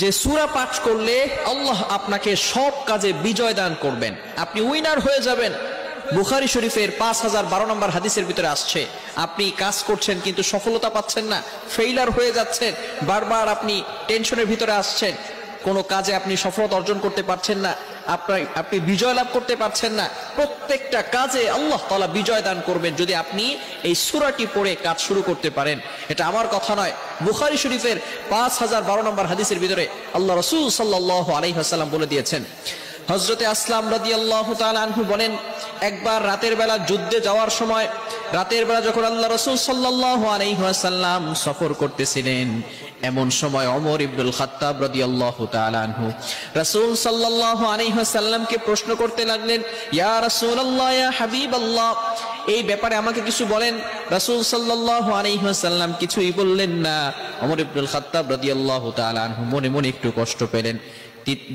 যে সূরা পাঠ করলে আল্লাহ আপনাকে সব কাজে বিজয় দান করবেন, আপনি উইনার হয়ে যাবেন। বুখারী শরীফের 5012 নম্বর হাদিসের ভিতরে আসছে, আপনি কাজ করছেন কিন্তু সফলতা পাচ্ছেন না, ফেইলার হয়ে যাচ্ছেন, বারবার আপনি টেনশনের ভিতরে আসছেন, কোনো কাজে আপনি সফলতা অর্জন করতে পারছেন না, আপনি বিজয় লাভ করতে পারছেন না। প্রত্যেকটা কাজে আল্লাহ তাআলা বিজয় দান করবেন যদি আপনি এই সূরাটি পড়ে কাজ শুরু করতে পারেন। এটা আমার কথা নয়, বুখারী শরীফের 5012 নম্বর হাদিসের ভিতরে আল্লাহ রাসূল সাল্লাল্লাহু আলাইহি ওয়াসাল্লাম বলে দিয়েছেন। হযরতে আসলাম রাদিয়াল্লাহু তাআলা আনহু বলেন, একবার রাতের বেলা যুদ্ধে যাওয়ার সময়, রাতের বেলা যখন আল্লাহ রাসূল সাল্লাল্লাহু আলাইহি ওয়াসাল্লাম সফর করতেছিলেন, এমন সময় ওমর ইবনুল খাত্তাব রাদিয়াল্লাহু তাআলা আনহু রাসূল সাল্লাল্লাহু আলাইহি ওয়াসাল্লামকে প্রশ্ন করতে লাগলেন, ইয়া রাসূলুল্লাহ, ইয়া হাবিবাল্লাহ, এই ব্যাপারে আমাকে কিছু বলেন। রাসূল সাল্লাল্লাহু আলাইহি ওয়াসাল্লাম কিছুই বললেন না। ওমর ইবনুল খাত্তাব রাদিয়াল্লাহু তাআলা আনহু মনে মনে একটু কষ্ট পেলেন।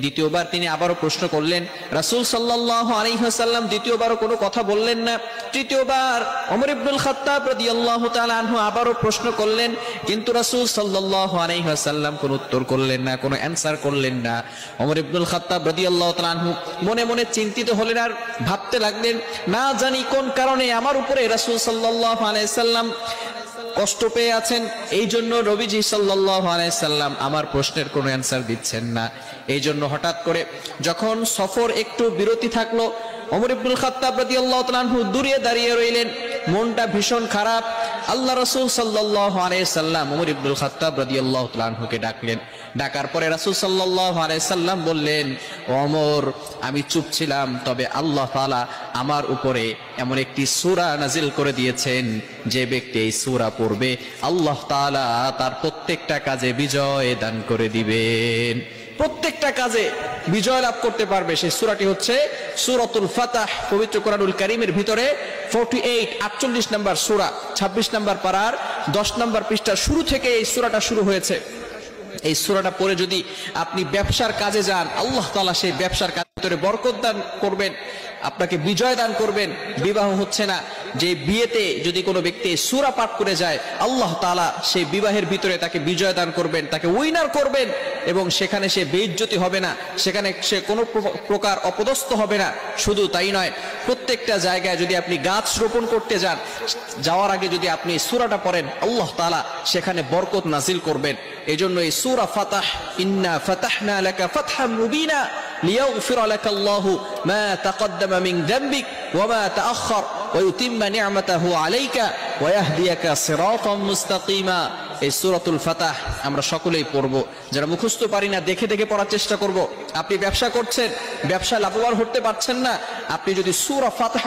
দ্বিতীয়বার তিনি আবারও প্রশ্ন করলেন, রাসূল সাল্লাল্লাহু আলাইহি ওয়াসাল্লাম দ্বিতীয়বারও কোনো কথা বললেন না। তৃতীয়বার ওমর ইবনুল খাত্তাব রাদিয়াল্লাহু তাআলা আনহু আবারও প্রশ্ন করলেন, কিন্তু রাসূল সাল্লাল্লাহু আলাইহি ওয়াসাল্লাম কোনো উত্তর করলেন না, কোনো অ্যানসার করলেন না। ওমর ইবনুল খাত্তাব রাদিয়াল্লাহু তাআলা আনহু মনে মনে চিন্তিত হলেন আর ভাবতে লাগলেন, না জানি কোন কারণে আমার উপরে রাসূল সাল্লাল্লাহু আলাইহি ওয়াসাল্লাম কষ্ট পেয়ে আছেন, এই জন্য নবীজি সাল্লাল্লাহু আলাইহি সাল্লাম আমার প্রশ্নের কোনো অ্যানসার দিচ্ছেন না। এই জন্য হঠাৎ করে যখন সফর একটু বিরতি থাকলো, ওমর ইবনুল খাত্তাব রাদিয়াল্লাহু তাআলা আনহু দূরে দাঁড়িয়ে রইলেন, মনটা ভীষণ খারাপ। আল্লাহ রাসূল সাল্লাল্লাহু আলাইহি সাল্লাম ওমর ইবনুল খাত্তাব রাদিয়াল্লাহু তাআলা আনহুকে ডাকলেন। ডাকার পরে রাসূল সাল্লাল্লাহু আলাইহি সাল্লাম বললেন, ওমর, আমি চুপ ছিলাম, তবে আল্লাহ তাআলা আমার উপরে এমন একটি সূরা নাজিল করে দিয়েছেন, যে ব্যক্তি এই সূরা পড়বে আল্লাহ তাআলা তার প্রত্যেকটা কাজে বিজয় দান করে দিবেন, প্রত্যেকটা কাজে বিজয় লাভ করতে পারবে। সেই সূরাটি হচ্ছে সূরাতুল ফাতহ। পবিত্র কোরআনুল কারীমের ভিতরে 48 নম্বর সূরা, 26 নম্বর পারার 10 নম্বর পৃষ্ঠার শুরু থেকে এই সূরাটা শুরু হয়েছে। এই সূরাটা পড়ে যদি আপনি ব্যবসার কাজে যান, আল্লাহ তাআলা সেই ব্যবসার কাজের ভিতরে বরকত দান করবেন, আপনাকে বিজয় দান করবেন। বিবাহ হচ্ছে না, যে বিয়েতে যদি কোনো ব্যক্তি সূরা পাঠ করে যায়, আল্লাহ তাআলা সেই বিবাহের ভিতরে তাকে বিজয় দান করবেন, তাকে উইনার করবেন, এবং সেখানে সে বেইজ্জতি হবে না, সেখানে সে কোনো প্রকার অপদস্থ হবে না। শুধু তাই নয়, প্রত্যেকটা জায়গায় যদি আপনি গাছ রোপণ করতে যান, যাওয়ার আগে যদি আপনি সূরাটা পড়েন, আল্লাহ তাআলা সেখানে বরকত নাজিল করবেন। এজন্য এই সূরা ফাতহ, ইন্না ফাতাহনা লাকা ফাতহাম মুবিনা লিয়াগফিরা লাকাল্লাহু মা তাকদ্দামা মিন যামবিক ওয়া মা তাআখার ওয়া ইউতিম্মা নি'মাতাহু আলাইকা ওয়া ইয়াহদিয়াকা সিরাতাম মুস্তাকিমা। এই সূরাতুল ফাতহ আমরা সকলেই পড়ব, যারা মুখস্থ পারি না দেখে দেখে পড়ার চেষ্টা করব। আপনি ব্যবসা করছেন, ব্যবসা লাভবান হতে পারছেন না, আপনি যদি সূরা ফাতহ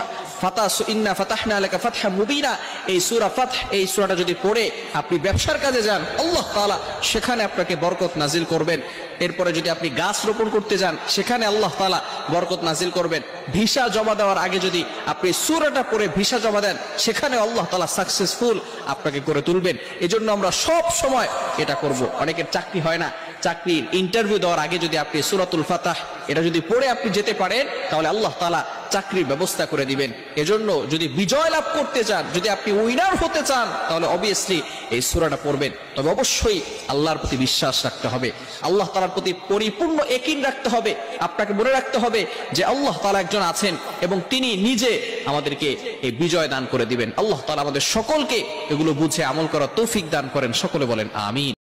ইন্না ফাতাহনা লাকা ফাতহাম মুবিনা, এই সূরা ফাতহ, এই সূরাটা যদি পড়ে আপনি ব্যবসার কাজে যান, আল্লাহ তাআলা সেখানে আপনাকে বরকত নাজিল করবেন। এরপরে যদি আপনি গাছ রোপণ করতে যান, সেখানে আল্লাহ তাআলা বরকত নাজিল করবেন। ভিসা জমা দেওয়ার আগে যদি আপনি সূরাটা পড়ে ভিসা জমা দেন, সেখানে আল্লাহ তাআলা সাকসেসফুল আপনাকে করে তুলবেন। এজন্য আমরা সব সময় এটা করব। অনেকের চাকরি হয় না, চাকরির ইন্টারভিউ দেওয়ার আগে যদি আপনি সূরাতুল ফাতহ এটা যদি পড়ে আপনি যেতে পারেন, তাহলে আল্লাহ তাআলা চাকরির ব্যবস্থা করে দিবেন। এজন্য যদি বিজয় লাভ করতে চান, যদি আপনি উইনার হতে চান, তাহলে অবভিয়াসলি এই সূরাটা পড়বেন। তবে অবশ্যই আল্লাহর প্রতি বিশ্বাস রাখতে হবে, আল্লাহ তাআলার প্রতি পরিপূর্ণ ইয়াকিন রাখতে হবে। আপনাকে মনে রাখতে হবে যে আল্লাহ তাআলা একজন আছেন এবং তিনি নিজে আমাদেরকে এই বিজয় দান করে দিবেন। আল্লাহ তাআলা আমাদের সকলকে এগুলো বুঝে আমল করার তৌফিক দান করেন। সকলে বলেন আমিন।